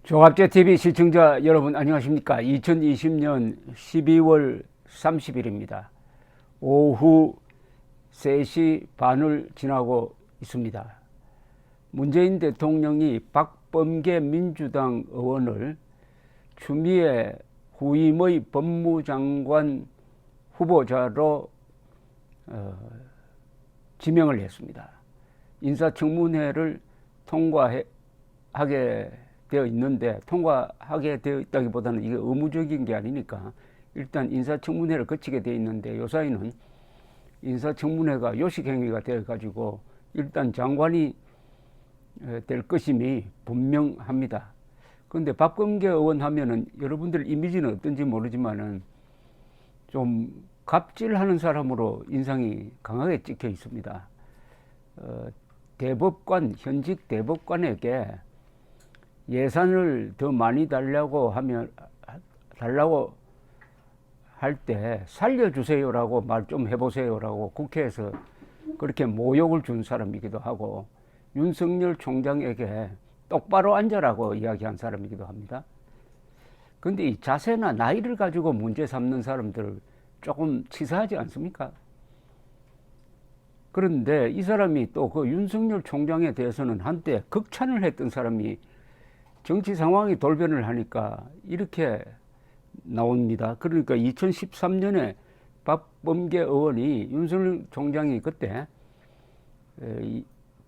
종합제TV 시청자 여러분 안녕하십니까. 2020년 12월 30일입니다. 오후 3시 반을 지나고 있습니다. 문재인 대통령이 박범계 민주당 의원을 추미애 후임의 법무장관 후보자로 지명을 했습니다. 인사청문회를 통과하게 되어 있는데, 통과하게 되어 있다기보다는 이게 의무적인 게 아니니까 일단 인사청문회를 거치게 되어 있는데, 요사이는 인사청문회가 요식행위가 되어 가지고 일단 장관이 될 것임이 분명합니다. 그런데 박범계 의원 하면은 여러분들 이미지는 어떤지 모르지만은 좀 갑질하는 사람으로 인상이 강하게 찍혀 있습니다. 대법관, 현직 대법관에게 예산을 더 많이 달라고 할 때 살려주세요라고 말 좀 해보세요라고 국회에서 그렇게 모욕을 준 사람이기도 하고, 윤석열 총장에게 똑바로 앉아라고 이야기한 사람이기도 합니다. 그런데 이 자세나 나이를 가지고 문제 삼는 사람들 조금 치사하지 않습니까? 그런데 이 사람이 또 그 윤석열 총장에 대해서는 한때 극찬을 했던 사람이 정치 상황이 돌변을 하니까 이렇게 나옵니다. 그러니까 2013년에 박범계 의원이 윤석열 총장이 그때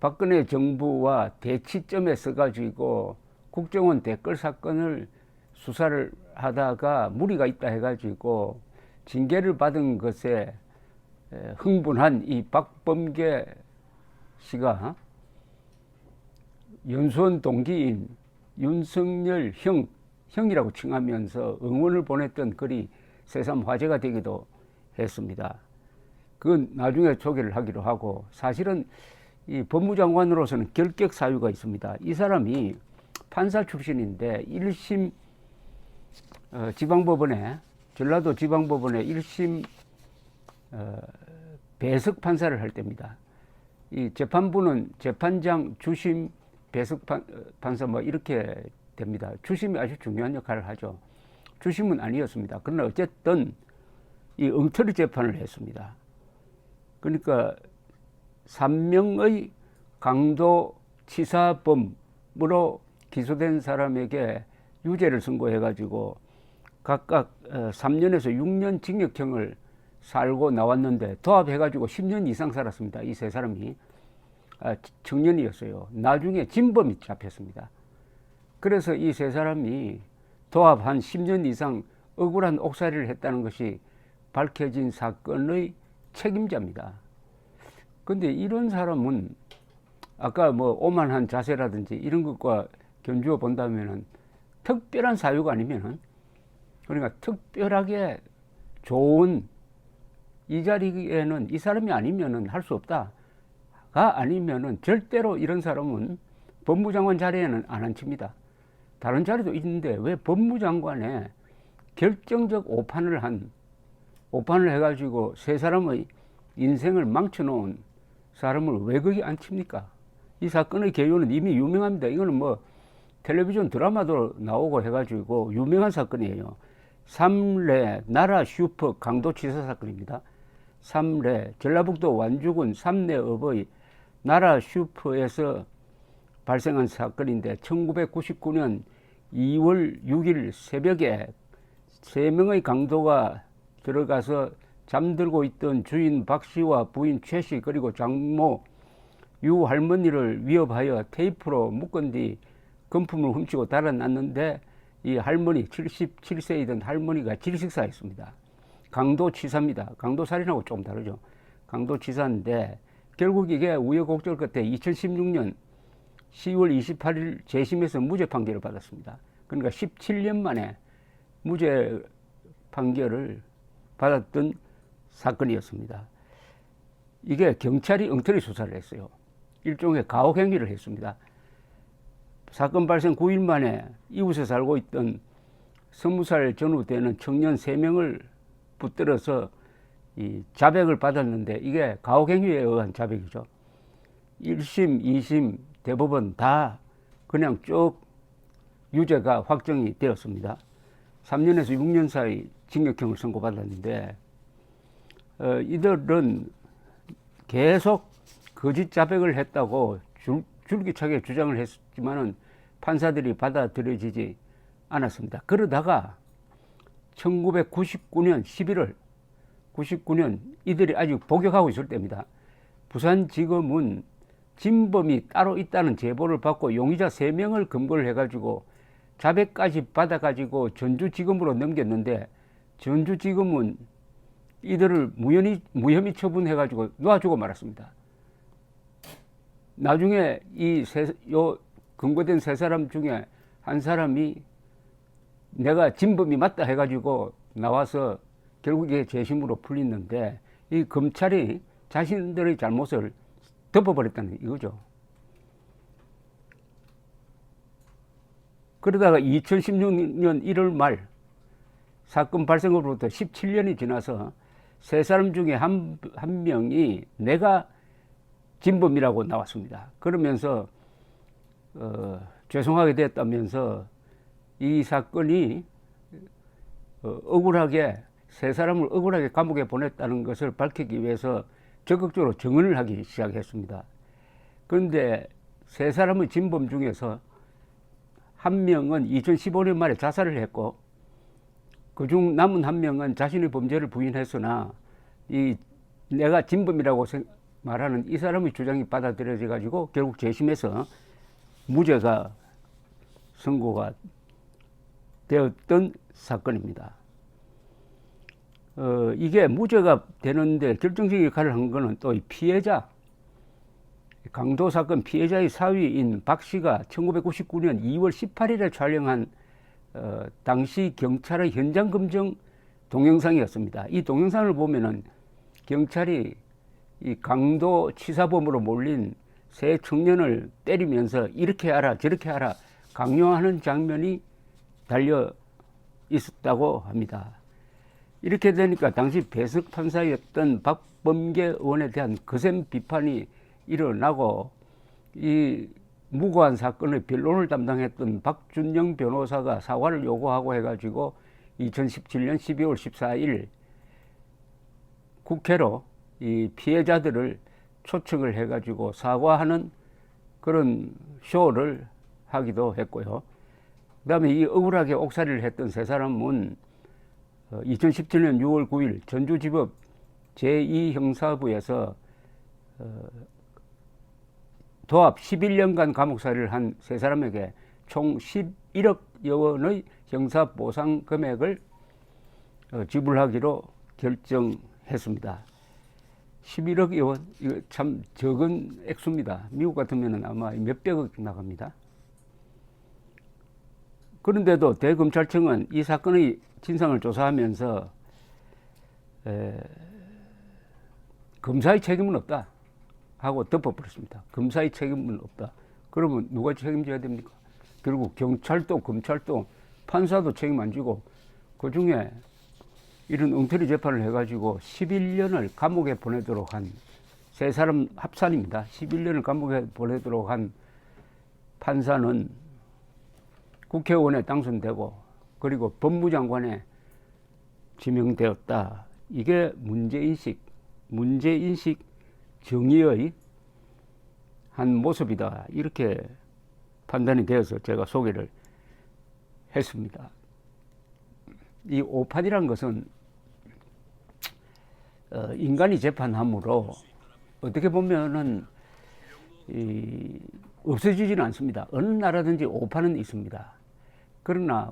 박근혜 정부와 대치점에 서가지고 국정원 댓글 사건을 수사를 하다가 무리가 있다 해가지고 징계를 받은 것에 흥분한 이 박범계 씨가 연수원 동기인 윤석열 형이라고 칭하면서 응원을 보냈던 글이 새삼 화제가 되기도 했습니다. 그건 나중에 소개를 하기로 하고, 사실은 이 법무장관으로서는 결격 사유가 있습니다. 이 사람이 판사 출신인데 1심 지방법원에, 전라도 지방법원에 1심 배석 판사를 할 때입니다. 이 재판부는 재판장, 주심, 배석 판사 뭐 이렇게 됩니다. 주심이 아주 중요한 역할을 하죠. 주심은 아니었습니다. 그러나 어쨌든 이 엉터리 재판을 했습니다. 그러니까 3명의 강도치사범으로 기소된 사람에게 유죄를 선고해가지고 각각 3년에서 6년 징역형을 살고 나왔는데, 도합해가지고 10년 이상 살았습니다. 이 세 사람이 청년이었어요. 나중에 진범이 잡혔습니다. 그래서 이 세 사람이 도합 한 10년 이상 억울한 옥살이를 했다는 것이 밝혀진 사건의 책임자입니다. 근데 이런 사람은 아까 뭐 오만한 자세라든지 이런 것과 견주어 본다면은 특별한 사유가 아니면은, 그러니까 특별하게 좋은 이 자리에는 이 사람이 아니면은 할 수 없다가 아니면은 절대로 이런 사람은 법무장관 자리에는 안 앉힙니다. 다른 자리도 있는데 왜 법무장관에 결정적 오판을 해가지고 세 사람의 인생을 망쳐놓은 사람을 왜 거기 앉힙니까? 이 사건의 개요는 이미 유명합니다. 이거는 뭐 텔레비전 드라마도 나오고 해가지고 유명한 사건이에요. 삼례 나라 슈퍼 강도치사 사건입니다. 삼례, 전라북도 완주군 삼례읍의 나라 슈퍼에서 발생한 사건인데, 1999년 2월 6일 새벽에 3명의 강도가 들어가서 잠들고 있던 주인 박 씨와 부인 최 씨, 그리고 장모 유 할머니를 위협하여 테이프로 묶은 뒤 금품을 훔치고 달아났는데, 이 할머니, 77세이던 할머니가 질식사했습니다. 강도치사입니다. 강도살인하고 조금 다르죠. 강도치사인데 결국 이게 우여곡절 끝에 2016년 10월 28일 재심에서 무죄 판결을 받았습니다. 그러니까 17년 만에 무죄 판결을 받았던 사건이었습니다. 이게 경찰이 엉터리 수사를 했어요. 일종의 가혹행위를 했습니다. 사건 발생 9일 만에 이웃에 살고 있던 20살 전후 되는 청년 3명을 붙들어서 이 자백을 받았는데, 이게 가혹행위에 의한 자백이죠. 1심, 2심 대법원 다 그냥 쭉 유죄가 확정이 되었습니다. 3년에서 6년 사이 징역형을 선고받았는데 이들은 계속 거짓 자백을 했다고 줄기차게 주장을 했지만은 판사들이 받아들여지지 않았습니다. 그러다가 1999년 11월 99년 이들이 아직 복역하고 있을 때입니다. 부산지검은 진범이 따로 있다는 제보를 받고 용의자 3명을 검거를 해가지고 자백까지 받아가지고 전주지검으로 넘겼는데 전주지검은 이들을 무혐의 처분해가지고 놔주고 말았습니다. 나중에 요 검거된 3사람 중에 한 사람이 내가 진범이 맞다 해가지고 나와서 결국에 재심으로 풀렸는데 이 검찰이 자신들의 잘못을 덮어버렸다는 이거죠. 그러다가 2016년 1월 말 사건 발생으로부터 17년이 지나서 3사람 중에 한 명이 내가 진범이라고 나왔습니다. 그러면서 죄송하게 됐다면서 이 사건이 억울하게 3사람을 억울하게 감옥에 보냈다는 것을 밝히기 위해서 적극적으로 증언을 하기 시작했습니다. 그런데 3사람의 진범 중에서 한 명은 2015년 말에 자살을 했고 그중 남은 한 명은 자신의 범죄를 부인했으나 이 내가 진범이라고 말하는 이 사람의 주장이 받아들여져 가지고 결국 재심에서 무죄가 선고가 되었던 사건입니다. 이게 무죄가 되는데 결정적인 역할을 한 거는 또 이 피해자, 강도 사건 피해자의 사위인 박 씨가 1999년 2월 18일에 촬영한 당시 경찰의 현장 검증 동영상이었습니다. 이 동영상을 보면은 경찰이 이 강도 치사범으로 몰린 세 청년을 때리면서 이렇게 하라 저렇게 하라 강요하는 장면이 달려 있었다고 합니다. 이렇게 되니까 당시 배석 판사였던 박범계 의원에 대한 거센 비판이 일어나고 이 무고한 사건의 변론을 담당했던 박준영 변호사가 사과를 요구하고 해가지고 2017년 12월 14일 국회로 이 피해자들을 초청을 해가지고 사과하는 그런 쇼를 하기도 했고요. 그 다음에 이 억울하게 옥살이를 했던 3사람은 2017년 6월 9일 전주지법 제2형사부에서 도합 11년간 감옥살이를 한 3사람에게 총 11억여 원의 형사보상 금액을 지불하기로 결정했습니다. 11억여 원, 이거 참 적은 액수입니다. 미국 같으면 아마 몇백억 나갑니다. 그런데도 대검찰청은 이 사건의 진상을 조사하면서 검사의 책임은 없다 하고 덮어버렸습니다. 검사의 책임은 없다. 그러면 누가 책임져야 됩니까? 결국 경찰도 검찰도 판사도 책임 안 지고 그중에 이런 엉터리 재판을 해가지고 11년을 감옥에 보내도록 한 3사람 합산입니다. 11년을 감옥에 보내도록 한 판사는 국회의원에 당선되고 그리고 법무장관에 지명되었다. 이게 문제인식 정의의 한 모습이다. 이렇게 판단이 되어서 제가 소개를 했습니다. 이 오판이란 것은 인간이 재판함으로 어떻게 보면은 없어지지는 않습니다. 어느 나라든지 오판은 있습니다. 그러나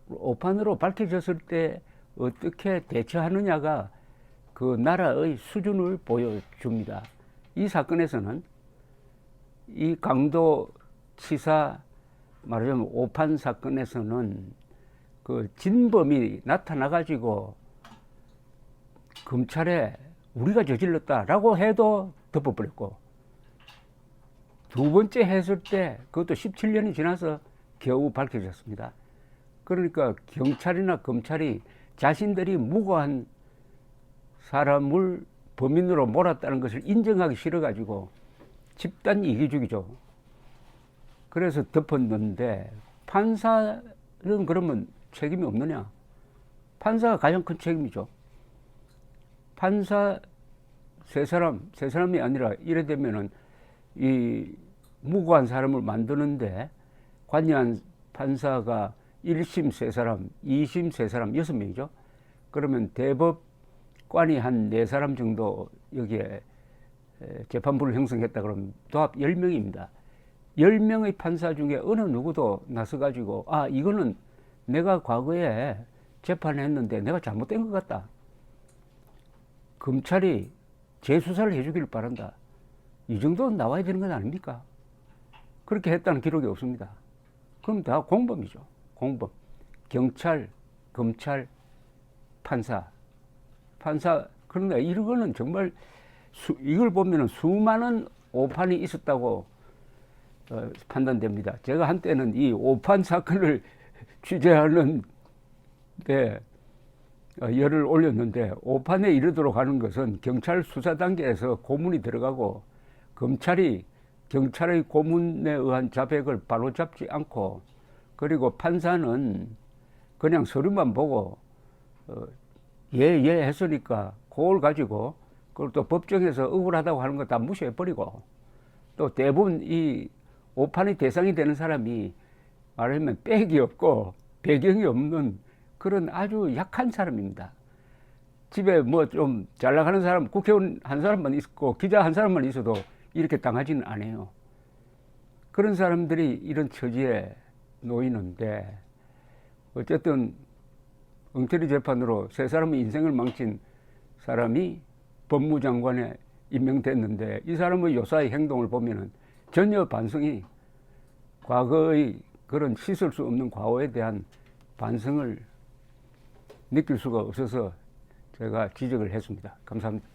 오판으로 밝혀졌을 때 어떻게 대처하느냐가 그 나라의 수준을 보여줍니다. 이 사건에서는 이 강도 치사 말하자면 오판 사건에서는 그 진범이 나타나가지고 검찰에 우리가 저질렀다라고 해도 덮어버렸고 두 번째 했을 때 그것도 17년이 지나서 겨우 밝혀졌습니다. 그러니까 경찰이나 검찰이 자신들이 무고한 사람을 범인으로 몰았다는 것을 인정하기 싫어가지고 집단 이기주의죠. 그래서 덮었는데 판사는 그러면 책임이 없느냐? 판사가 가장 큰 책임이죠. 판사 세 사람이 아니라 이래 되면은 이 무고한 사람을 만드는데 관여한 판사가 1심 세 사람, 2심 세 사람, 6명이죠. 그러면 대법관이 한 4사람 정도 여기에 재판부를 형성했다 그러면 도합 10명입니다. 10명의 판사 중에 어느 누구도 나서가지고 이거는 내가 과거에 재판했는데 내가 잘못된 것 같다. 검찰이 재수사를 해주기를 바란다. 이 정도는 나와야 되는 건 아닙니까? 그렇게 했다는 기록이 없습니다. 그럼 다 공범이죠. 공범. 경찰, 검찰, 판사. 그런데 이거는 정말 이걸 보면 수많은 오판이 있었다고 판단됩니다. 제가 한때는 이 오판 사건을 취재하는 데 열을 올렸는데 오판에 이르도록 하는 것은 경찰 수사 단계에서 고문이 들어가고 경찰의 고문에 의한 자백을 바로잡지 않고 그리고 판사는 그냥 서류만 보고 예 했으니까 그걸 가지고 그걸 또 법정에서 억울하다고 하는 거 다 무시해버리고 또 대부분 이 오판의 대상이 되는 사람이 말하면 백이 없고 배경이 없는 그런 아주 약한 사람입니다. 집에 뭐 좀 잘 나가는 사람, 국회의원 한 사람만 있고 기자 한 사람만 있어도 이렇게 당하지는 않아요. 그런 사람들이 이런 처지에 놓이는데 어쨌든 엉터리 재판으로 3사람의 인생을 망친 사람이 법무장관에 임명됐는데 이 사람의 요사의 행동을 보면은 전혀 반성이 과거의 그런 씻을 수 없는 과오에 대한 반성을 느낄 수가 없어서 제가 지적을 했습니다. 감사합니다.